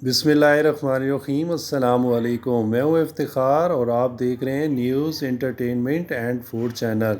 बिस्मिल्लाहिर्रहमानिर्रहीम। अस्सलाम वालेकुम। मैं हूँ इफ्तिखार और आप देख रहे हैं news entertainment and food channel.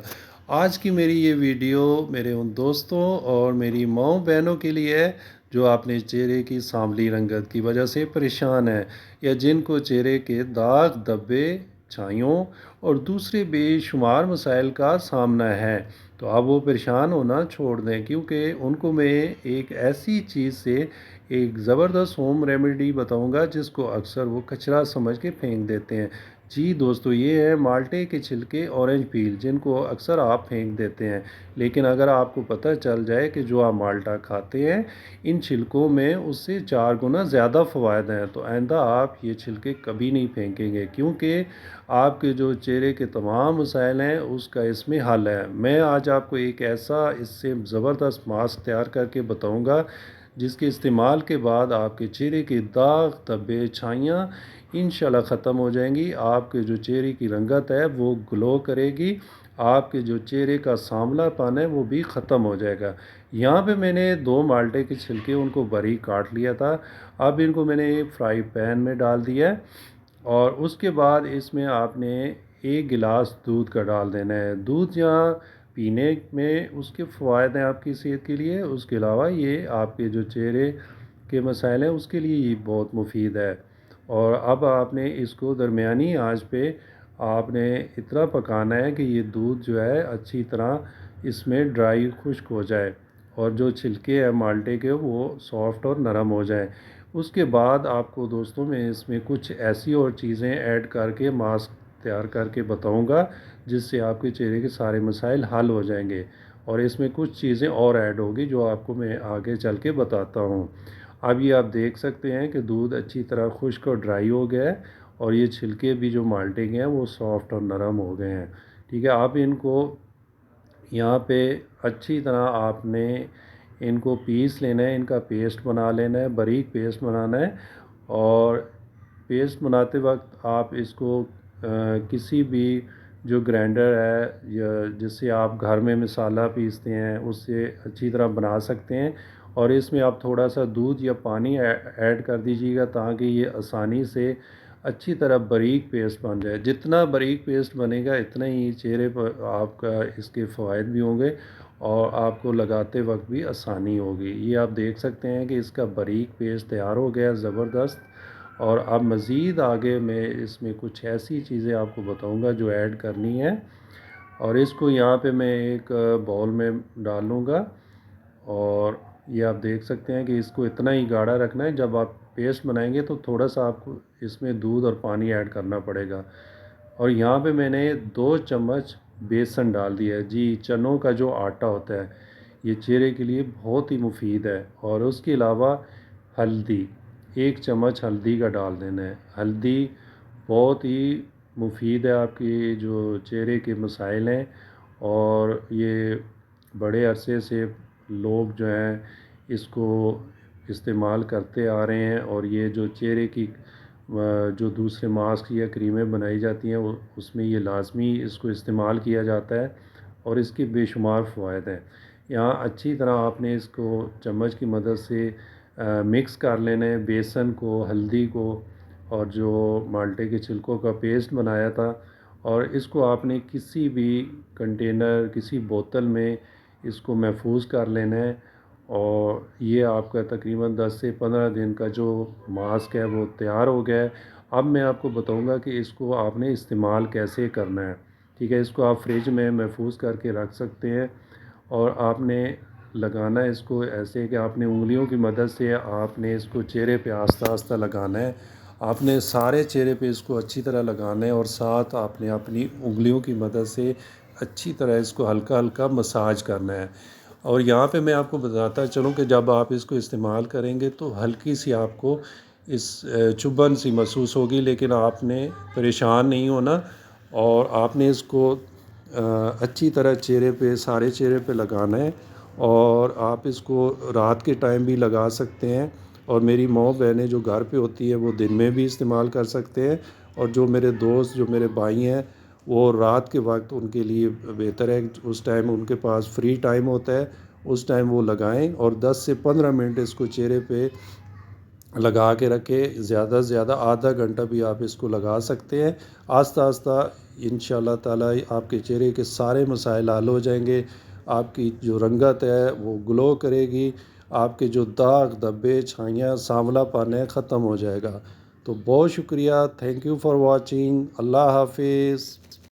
आज की मेरी ये वीडियो मेरे उन दोस्तों और मेरी माँ बहनों के लिए है जो अपने चेहरे की सांवली रंगत की वजह से परेशान हैं या जिनको चेहरे के दाग धब्बे छाइयों और दूसरे बेशुमार मसाइल का सामना है। तो अब वो परेशान होना छोड़ दें, क्योंकि उनको मैं एक ऐसी चीज़ से एक ज़बरदस्त होम रेमेडी बताऊंगा जिसको अक्सर वो कचरा समझ के फेंक देते हैं। जी दोस्तों, ये है माल्टे के छिलके, ऑरेंज पील, जिनको अक्सर आप फेंक देते हैं। लेकिन अगर आपको पता चल जाए कि जो आप माल्टा खाते हैं इन छिलकों में उससे 4 गुना ज़्यादा फ़वाद हैं, तो आइंदा आप ये छिलके कभी नहीं फेंकेंगे, क्योंकि आपके जो चेहरे के तमाम मसाइल हैं उसका इसमें हल है। मैं आज आपको एक ऐसा इससे ज़बरदस्त मास्क तैयार करके बताऊंगा जिसके इस्तेमाल के बाद आपके चेहरे के दाग धब्बे छाइयाँ इंशाल्लाह ख़त्म हो जाएंगी। आपके जो चेहरे की रंगत है वो ग्लो करेगी, आपके जो चेहरे का सांवलापन है वो भी ख़त्म हो जाएगा। यहाँ पे मैंने 2 माल्टे के छिलके उनको बारीक काट लिया था। अब इनको मैंने एक फ्राई पैन में डाल दिया है और उसके बाद इसमें आपने 1 गिलास दूध का डाल देना है। दूध यहाँ पीने में उसके फ़वाद हैं आपकी सेहत के लिए, उसके अलावा ये आपके जो चेहरे के मसाइल हैं उसके लिए ये बहुत मुफीद है। और अब आपने इसको दरमियानी आंच पे आपने इतना पकाना है कि ये दूध जो है अच्छी तरह इसमें ड्राई खुश्क हो जाए और जो छिलके हैं माल्टे के वो सॉफ्ट और नरम हो जाए। उसके बाद आपको दोस्तों मैं इसमें कुछ ऐसी और चीज़ें ऐड करके मास्क तैयार करके बताऊंगा जिससे आपके चेहरे के सारे मसाइल हल हो जाएंगे। और इसमें कुछ चीज़ें और ऐड होगी जो आपको मैं आगे चल के बताता हूँ। अब ये आप देख सकते हैं कि दूध अच्छी तरह खुश्क और ड्राई हो गया है और ये छिलके भी जो माल्टे के हैं वो सॉफ्ट और नरम हो गए हैं। ठीक है, आप इनको यहाँ पे अच्छी तरह आपने इनको पीस लेना है, इनका पेस्ट बना लेना है, बारीक पेस्ट बनाना है। और पेस्ट बनाते वक्त आप इसको किसी भी जो ग्राइंडर है या जिससे आप घर में मसाला पीसते हैं उससे अच्छी तरह बना सकते हैं। और इसमें आप थोड़ा सा दूध या पानी ऐड कर दीजिएगा ताकि ये आसानी से अच्छी तरह बारीक पेस्ट बन जाए। जितना बारीक पेस्ट बनेगा इतना ही चेहरे पर आपका इसके फ़वाद भी होंगे और आपको लगाते वक्त भी आसानी होगी। ये आप देख सकते हैं कि इसका बारीक पेस्ट तैयार हो गया ज़बरदस्त। और अब मज़ीद आगे मैं इसमें कुछ ऐसी चीज़ें आपको बताऊंगा जो ऐड करनी है। और इसको यहाँ पे मैं एक बाउल में डालूँगा और ये आप देख सकते हैं कि इसको इतना ही गाढ़ा रखना है। जब आप पेस्ट बनाएंगे तो थोड़ा सा आपको इसमें दूध और पानी ऐड करना पड़ेगा। और यहाँ पे मैंने 2 चम्मच बेसन डाल दिया है। जी, चनों का जो आटा होता है ये चेहरे के लिए बहुत ही मुफीद है। और उसके अलावा हल्दी, 1 चम्मच हल्दी का डाल देना है। हल्दी बहुत ही मुफीद है आपकी जो चेहरे के मसाइल हैं। और ये बड़े अरसे से लोग जो हैं इसको इस्तेमाल करते आ रहे हैं। और ये जो चेहरे की जो दूसरे मास्क या क्रीमें बनाई जाती हैं उसमें ये लाजमी इसको इस्तेमाल किया जाता है और इसके बेशुमार फ़वाद हैं। यहाँ अच्छी तरह आपने इसको चम्मच की मदद से मिक्स कर लेना है, बेसन को, हल्दी को और जो माल्टे के छिलकों का पेस्ट बनाया था। और इसको आपने किसी भी कंटेनर, किसी बोतल में इसको महफूज कर लेना है। और ये आपका तकरीबन 10 से 15 दिन का जो मास्क है वो तैयार हो गया है। अब मैं आपको बताऊंगा कि इसको आपने इस्तेमाल कैसे करना है। ठीक है, इसको आप फ्रिज में महफूज करके रख सकते हैं और आपने लगाना है इसको ऐसे कि आपने उंगलियों की मदद से आपने इसको चेहरे पे आस्ता आस्ता लगाना है। आपने सारे चेहरे पे इसको अच्छी तरह लगाना है और साथ आपने अपनी उंगलियों की मदद से अच्छी तरह इसको हल्का हल्का मसाज करना है। और यहाँ पे मैं आपको बताता चलूँ कि जब आप इसको इस्तेमाल करेंगे तो हल्की सी आपको इस चुभन सी महसूस होगी, लेकिन आपने परेशान नहीं होना। और आपने इसको अच्छी तरह चेहरे पे, सारे चेहरे पे लगाना है। और आप इसको रात के टाइम भी लगा सकते हैं और मेरी माँ बहनें जो घर पे होती है वो दिन में भी इस्तेमाल कर सकते हैं। और जो मेरे दोस्त, जो मेरे भाई हैं, वो रात के वक्त उनके लिए बेहतर है, उस टाइम उनके पास फ्री टाइम होता है, उस टाइम वो लगाएं और 10 से 15 मिनट इसको चेहरे पे لگا کے رکھے، زیادہ سے زیادہ آدھا گھنٹہ بھی آپ اس کو لگا سکتے ہیں۔ آہستہ آہستہ ان شاء اللہ تعالیٰ آپ کے چہرے کے سارے مسائل حل ہو جائیں گے، آپ کی جو رنگت ہے وہ گلو کرے گی، آپ کے جو داغ دھبے چھائیاں سانولا پن ہے ختم ہو جائے گا۔ تو بہت شکریہ، تھینک یو فار واچنگ، اللہ حافظ۔